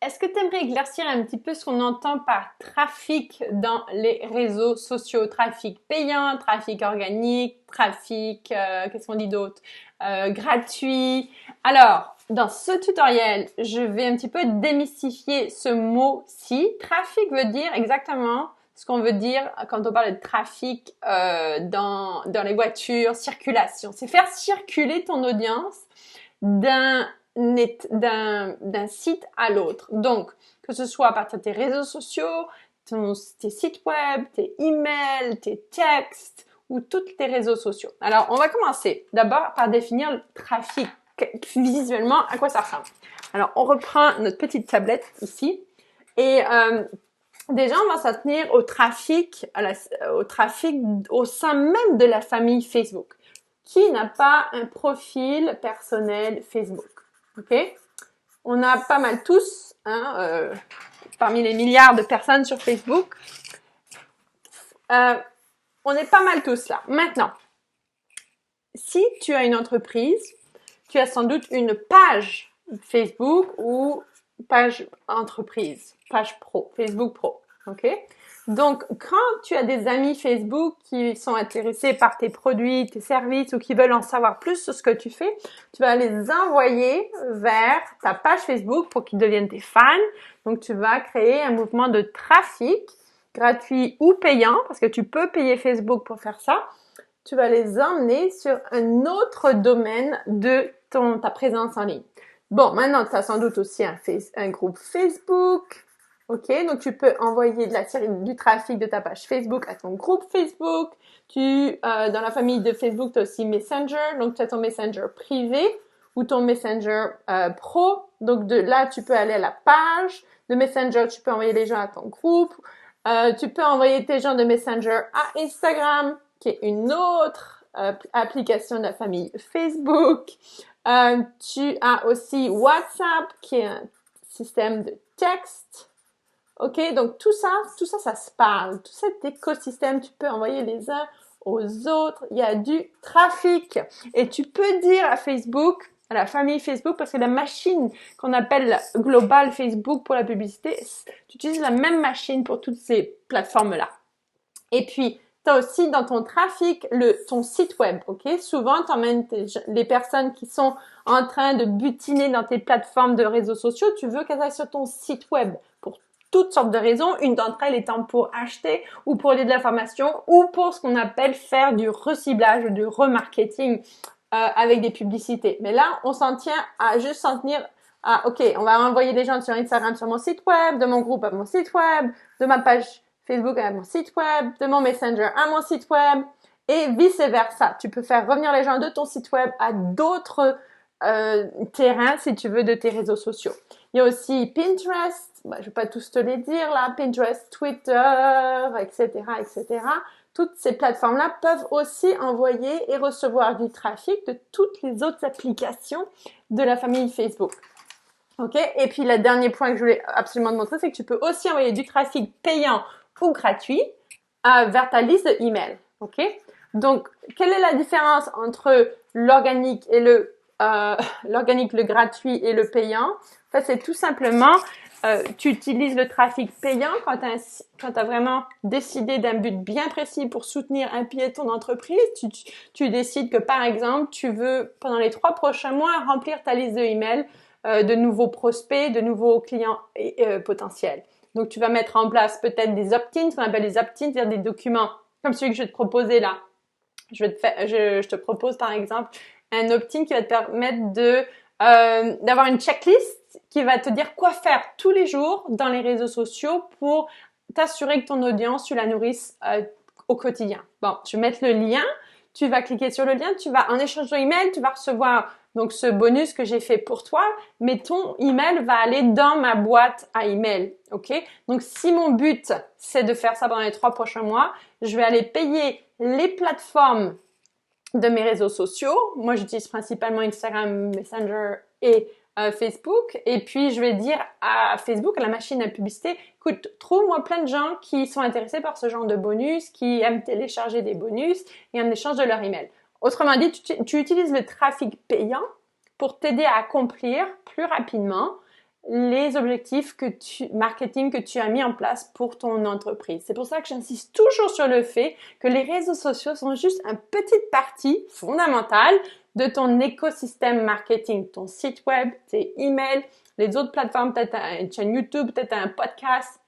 est-ce que tu aimerais éclaircir un petit peu ce qu'on entend par trafic dans les réseaux sociaux? Trafic payant, trafic organique, trafic, qu'est-ce qu'on dit d'autre? Gratuit. Alors, dans ce tutoriel, je vais un petit peu démystifier ce mot-ci. Trafic veut dire exactement ce qu'on veut dire quand on parle de trafic dans les voitures, circulation. C'est faire circuler ton audience d'un site à l'autre. Donc, que ce soit à partir de tes réseaux sociaux, tes sites web, tes emails, tes textes ou tous tes réseaux sociaux. Alors, on va commencer d'abord par définir le trafic. Visuellement, à quoi ça ressemble. Alors, on reprend notre petite tablette ici et déjà, on va s'en tenir au trafic, au sein même de la famille Facebook. Qui n'a pas un profil personnel Facebook? Ok? On a pas mal tous, parmi les milliards de personnes sur Facebook. On est pas mal tous là. Maintenant, si tu as une entreprise, tu as sans doute une page Facebook ou page entreprise, page pro, Facebook Pro. Ok? Donc, quand tu as des amis Facebook qui sont intéressés par tes produits, tes services ou qui veulent en savoir plus sur ce que tu fais, tu vas les envoyer vers ta page Facebook pour qu'ils deviennent tes fans. Donc, tu vas créer un mouvement de trafic gratuit ou payant parce que tu peux payer Facebook pour faire ça. Tu vas les emmener sur un autre domaine de ta présence en ligne. Bon, maintenant, tu as sans doute aussi un groupe Facebook. Ok, donc tu peux envoyer du trafic de ta page Facebook à ton groupe Facebook. Dans la famille de Facebook, tu as aussi Messenger. Donc, tu as ton Messenger privé ou ton Messenger pro. Donc, de là, tu peux aller à la page de Messenger. Tu peux envoyer les gens à ton groupe. Tu peux envoyer tes gens de Messenger à Instagram, qui est une autre application de la famille Facebook. Tu as aussi WhatsApp, qui est un système de texte. Ok, donc tout ça, ça se parle. Tout cet écosystème, tu peux envoyer les uns aux autres. Il y a du trafic. Et tu peux dire à Facebook, à la famille Facebook, parce que la machine qu'on appelle Global Facebook pour la publicité, tu utilises la même machine pour toutes ces plateformes-là. Et puis, tu as aussi dans ton trafic ton site web, ok? Souvent, tu emmènes les personnes qui sont en train de butiner dans tes plateformes de réseaux sociaux. Tu veux qu'elles aillent sur ton site web pour toutes sortes de raisons. Une d'entre elles étant pour acheter ou pour lire de l'information ou pour ce qu'on appelle faire du reciblage, du remarketing avec des publicités. Mais là, on s'en tient à juste s'en tenir à, ok, on va envoyer des gens sur Instagram sur mon site web, de mon groupe à mon site web, de ma page Facebook à mon site web, de mon Messenger à mon site web et vice versa. Tu peux faire revenir les gens de ton site web à d'autres terrains si tu veux de tes réseaux sociaux. Il y a aussi Pinterest, je vais pas tous te les dire là, Pinterest, Twitter, etc., etc. Toutes ces plateformes-là peuvent aussi envoyer et recevoir du trafic de toutes les autres applications de la famille Facebook. Ok? Et puis, le dernier point que je voulais absolument te montrer, c'est que tu peux aussi envoyer du trafic payant ou gratuit vers ta liste d'emails. Ok? Donc, quelle est la différence entre l'organique et le gratuit et le payant? En fait, c'est tout simplement, tu utilises le trafic payant quand tu as vraiment décidé d'un but bien précis pour soutenir un pied de ton entreprise. Tu décides que, par exemple, tu veux, pendant les 3 prochains mois, remplir ta liste d'emails de nouveaux prospects, de nouveaux clients potentiels. Donc, tu vas mettre en place peut-être des opt-ins, ce qu'on appelle des opt-ins, c'est-à-dire des documents comme celui que je vais te proposer là. Je te propose par exemple un opt-in qui va te permettre d'avoir une checklist qui va te dire quoi faire tous les jours dans les réseaux sociaux pour t'assurer que ton audience, tu la nourrisses au quotidien. Bon, je vais mettre le lien. Tu vas cliquer sur le lien. En échange de email, tu vas recevoir donc ce bonus que j'ai fait pour toi, mais ton email va aller dans ma boîte à email, ok? Donc, si mon but, c'est de faire ça pendant les 3 prochains mois, je vais aller payer les plateformes de mes réseaux sociaux. Moi, j'utilise principalement Instagram, Messenger et Facebook. Et puis, je vais dire à Facebook, à la machine à publicité, écoute, trouve-moi plein de gens qui sont intéressés par ce genre de bonus, qui aiment télécharger des bonus et en échange de leur email. Autrement dit, tu utilises le trafic payant pour t'aider à accomplir plus rapidement les objectifs marketing que tu as mis en place pour ton entreprise. C'est pour ça que j'insiste toujours sur le fait que les réseaux sociaux sont juste une petite partie fondamentale de ton écosystème marketing, ton site web, tes emails, les autres plateformes, peut-être une chaîne YouTube, peut-être un podcast.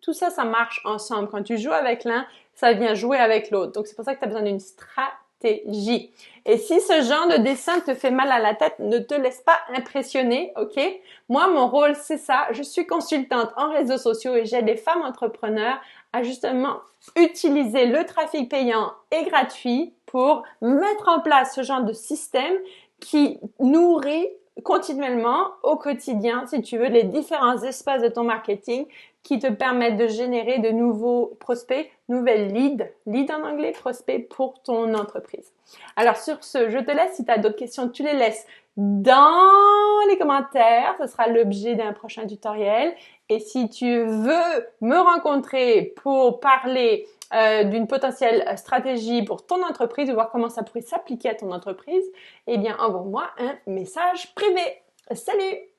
Tout ça, ça marche ensemble. Quand tu joues avec l'un, ça vient jouer avec l'autre. Donc, c'est pour ça que tu as besoin d'une stratégie. Et si ce genre de dessin te fait mal à la tête, ne te laisse pas impressionner, ok? Moi, mon rôle, c'est ça. Je suis consultante en réseaux sociaux et j'aide les femmes entrepreneurs à justement utiliser le trafic payant et gratuit pour mettre en place ce genre de système qui nourrit continuellement au quotidien, si tu veux, les différents espaces de ton marketing qui te permettent de générer de nouveaux prospects, nouvelles leads en anglais, prospects pour ton entreprise. Alors sur ce, je te laisse. Si tu as d'autres questions, tu les laisses dans les commentaires. Ce sera l'objet d'un prochain tutoriel. Et si tu veux me rencontrer pour parler d'une potentielle stratégie pour ton entreprise ou voir comment ça pourrait s'appliquer à ton entreprise, eh bien, envoie-moi un message privé. Salut!